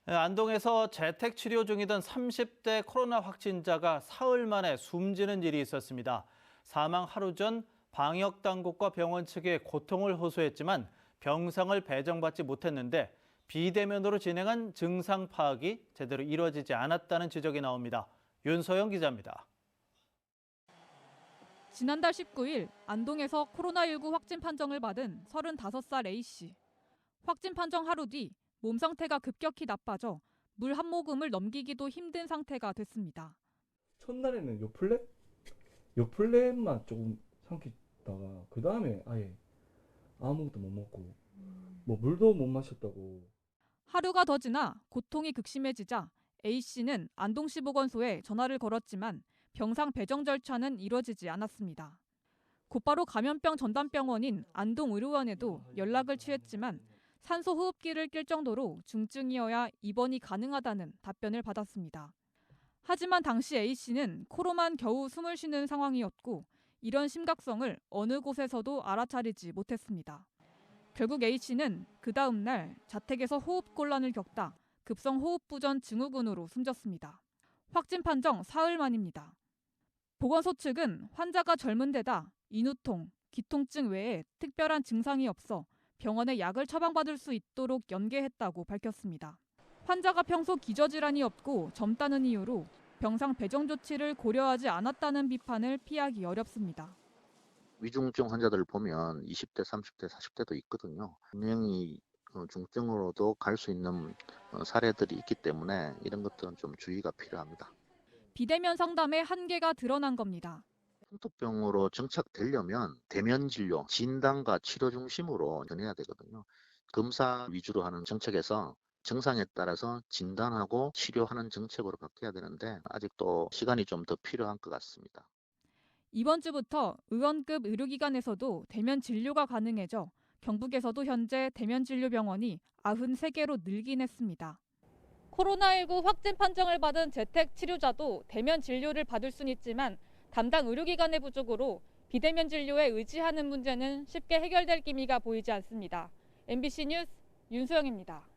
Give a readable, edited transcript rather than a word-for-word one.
안동에서 재택 치료 중이던 30대 코로나 확진자가 사흘 만에 숨지는 일이 있었습니다. 사망 하루 전 방역 당국과 병원 측에 고통을 호소했지만 병상을 배정받지 못했는데 비대면으로 진행한 증상 파악이 제대로 이루어지지 않았다는 지적이 나옵니다. 윤소영 기자입니다. 지난달 19일 안동에서 코로나19 확진 판정을 받은 35살 A씨. 확진 판정 하루 뒤 몸 상태가 급격히 나빠져 물 한 모금을 넘기기도 힘든 상태가 됐습니다. 첫날에는 요플렛만 조금 삼키다가 그 다음에 아예 아무것도 못 먹고 뭐 물도 못 마셨다고. 하루가 더 지나 고통이 극심해지자 A씨는 안동시 보건소에 전화를 걸었지만 병상 배정 절차는 이뤄지지 않았습니다. 곧바로 감염병 전담병원인 안동의료원에도 연락을 취했지만 산소 호흡기를 낄 정도로 중증이어야 입원이 가능하다는 답변을 받았습니다. 하지만 당시 A씨는 코로만 겨우 숨을 쉬는 상황이었고 이런 심각성을 어느 곳에서도 알아차리지 못했습니다. 결국 A씨는 그 다음 날 자택에서 호흡곤란을 겪다 급성호흡부전 증후군으로 숨졌습니다. 확진 판정 사흘 만입니다. 보건소 측은 환자가 젊은 데다 인후통, 기통증 외에 특별한 증상이 없어 병원에 약을 처방받을 수 있도록 연계했다고 밝혔습니다. 환자가 평소 기저질환이 없고 젊다는 이유로 병상 배정 조치를 고려하지 않았다는 비판을 피하기 어렵습니다. 위중증 환자들을 보면 20대, 30대, 40대도 있거든요. 분명히 중증으로도 갈 수 있는 사례들이 있기 때문에 이런 것들은 좀 주의가 필요합니다. 비대면 상담의 한계가 드러난 겁니다. 풍토병으로 정착되려면 대면 진료, 진단과 치료 중심으로 변해야 되거든요. 검사 위주로 하는 정책에서 증상에 따라서 진단하고 치료하는 정책으로 바뀌어야 되는데 아직도 시간이 좀 더 필요한 것 같습니다. 이번 주부터 의원급 의료기관에서도 대면 진료가 가능해져 경북에서도 현재 대면 진료 병원이 93개로 늘긴 했습니다. 코로나19 확진 판정을 받은 재택 치료자도 대면 진료를 받을 수는 있지만 담당 의료기관의 부족으로 비대면 진료에 의지하는 문제는 쉽게 해결될 기미가 보이지 않습니다. MBC 뉴스 윤소영입니다.